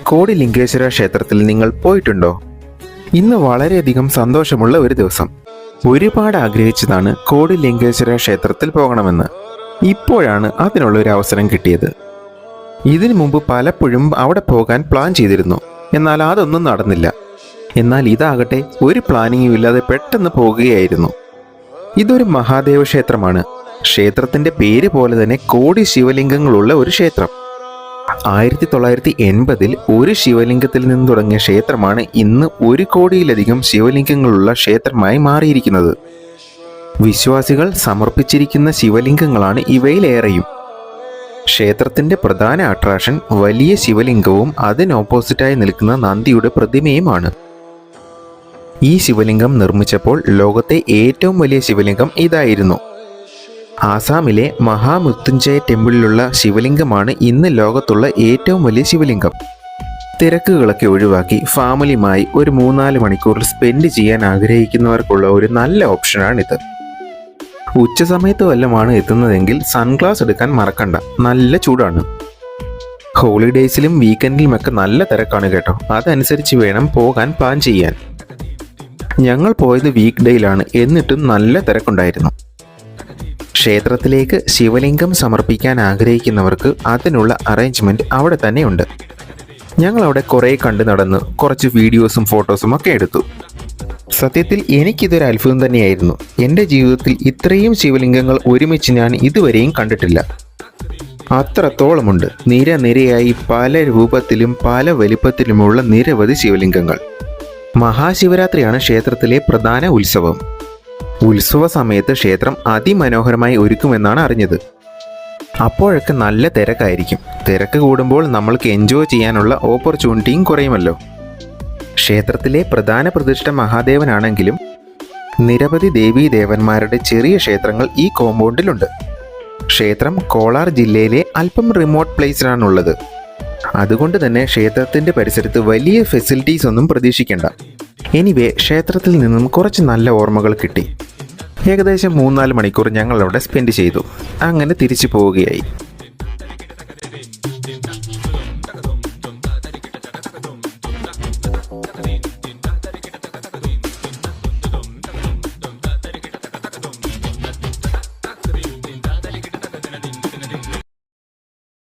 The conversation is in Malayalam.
കോടിലിംഗേശ്വര ക്ഷേത്രത്തിൽ നിങ്ങൾ പോയിട്ടുണ്ടോ? ഇന്ന് വളരെയധികം സന്തോഷമുള്ള ഒരു ദിവസം. ഒരുപാട് ആഗ്രഹിച്ചതാണ് കോടിലിംഗേശ്വര ക്ഷേത്രത്തിൽ പോകണമെന്ന്. ഇപ്പോഴാണ് അതിനുള്ളൊരു അവസരം കിട്ടിയത്. ഇതിനു മുമ്പ് പലപ്പോഴും അവിടെ പോകാൻ പ്ലാൻ ചെയ്തിരുന്നു, എന്നാൽ അതൊന്നും നടന്നില്ല. എന്നാൽ ഇതാകട്ടെ ഒരു പ്ലാനിങ്ങും ഇല്ലാതെ പെട്ടെന്ന് പോകുകയായിരുന്നു. ഇതൊരു മഹാദേവ ക്ഷേത്രമാണ്. ക്ഷേത്രത്തിന്റെ പേര് പോലെ തന്നെ കോടി ശിവലിംഗങ്ങളുള്ള ഒരു ക്ഷേത്രം. 1980 ഒരു ശിവലിംഗത്തിൽ നിന്ന് തുടങ്ങിയ ക്ഷേത്രമാണ് ഇന്ന് 1 കോടിയിലധികം ശിവലിംഗങ്ങളുള്ള ക്ഷേത്രമായി മാറിയിരിക്കുന്നത്. വിശ്വാസികൾ സമർപ്പിച്ചിരിക്കുന്ന ശിവലിംഗങ്ങളാണ് ഇവയിലേറെയും. ക്ഷേത്രത്തിന്റെ പ്രധാന അട്രാക്ഷൻ വലിയ ശിവലിംഗവും അതിനോപ്പോസിറ്റായി നിൽക്കുന്ന നന്ദിയുടെ പ്രതിമയുമാണ്. ഈ ശിവലിംഗം നിർമ്മിച്ചപ്പോൾ ലോകത്തെ ഏറ്റവും വലിയ ശിവലിംഗം ഇതായിരുന്നു. ആസാമിലെ മഹാമൃത്യുഞ്ജയ ടെമ്പിളിലുള്ള ശിവലിംഗമാണ് ഇന്ന് ലോകത്തുള്ള ഏറ്റവും വലിയ ശിവലിംഗം. തിരക്കുകളൊക്കെ ഒഴിവാക്കി ഫാമിലിയുമായി ഒരു 3-4 മണിക്കൂർ സ്പെൻഡ് ചെയ്യാൻ ആഗ്രഹിക്കുന്നവർക്കുള്ള ഒരു നല്ല ഓപ്ഷനാണിത്. ഉച്ച സമയത്ത് വല്ലമാണ് എത്തുന്നതെങ്കിൽ സൺഗ്ലാസ് എടുക്കാൻ മറക്കണ്ട, നല്ല ചൂടാണ്. ഹോളിഡേയ്സിലും വീക്കെൻഡിലുമൊക്കെ നല്ല തിരക്കാണ് കേട്ടോ. അതനുസരിച്ച് വേണം പോകാൻ പ്ലാൻ ചെയ്യാൻ. ഞങ്ങൾ പോയത് വീക്ക് ഡേയിലാണ്, എന്നിട്ടും നല്ല തിരക്കുണ്ടായിരുന്നു. ക്ഷേത്രത്തിലേക്ക് ശിവലിംഗം സമർപ്പിക്കാൻ ആഗ്രഹിക്കുന്നവർക്ക് അതിനുള്ള അറേഞ്ച്മെൻറ്റ് അവിടെ തന്നെയുണ്ട്. ഞങ്ങളവിടെ കുറേ കണ്ടു നടന്ന് കുറച്ച് വീഡിയോസും ഫോട്ടോസും ഒക്കെ എടുത്തു. സത്യത്തിൽ എനിക്കിതൊരു അത്ഭുതം തന്നെയായിരുന്നു. എൻ്റെ ജീവിതത്തിൽ ഇത്രയും ശിവലിംഗങ്ങൾ ഒരുമിച്ച് ഞാൻ ഇതുവരെയും കണ്ടിട്ടില്ല. അത്രത്തോളമുണ്ട്. നിരനിരയായി പല രൂപത്തിലും പല വലിപ്പത്തിലുമുള്ള നിരവധി ശിവലിംഗങ്ങൾ. മഹാശിവരാത്രിയാണ് ക്ഷേത്രത്തിലെ പ്രധാന ഉത്സവം. ഉത്സവ സമയത്ത് ക്ഷേത്രം അതിമനോഹരമായി ഒരുക്കുമെന്നാണ് അറിഞ്ഞത്. അപ്പോഴൊക്കെ നല്ല തിരക്കായിരിക്കും. തിരക്ക് കൂടുമ്പോൾ നമ്മൾക്ക് എൻജോയ് ചെയ്യാനുള്ള ഓപ്പർച്യൂണിറ്റിയും കുറയുമല്ലോ. ക്ഷേത്രത്തിലെ പ്രധാന പ്രതിഷ്ഠ മഹാദേവനാണെങ്കിലും നിരവധി ദേവീദേവന്മാരുടെ ചെറിയ ക്ഷേത്രങ്ങൾ ഈ കോമ്പൗണ്ടിലുണ്ട്. ക്ഷേത്രം കോലാർ ജില്ലയിലെ അല്പം റിമോട്ട് പ്ലേസിലാണുള്ളത്. അതുകൊണ്ട് തന്നെ ക്ഷേത്രത്തിൻ്റെ പരിസരത്ത് വലിയ ഫെസിലിറ്റീസ് ഒന്നും പ്രതീക്ഷിക്കേണ്ട. എനിവേ, ക്ഷേത്രത്തിൽ നിന്നും കുറച്ച് നല്ല ഓർമ്മകൾ കിട്ടി. ഏകദേശം 3-4 മണിക്കൂർ ഞങ്ങൾ അവിടെ സ്പെൻഡ് ചെയ്തു. അങ്ങനെ തിരിച്ചു പോവുകയായി.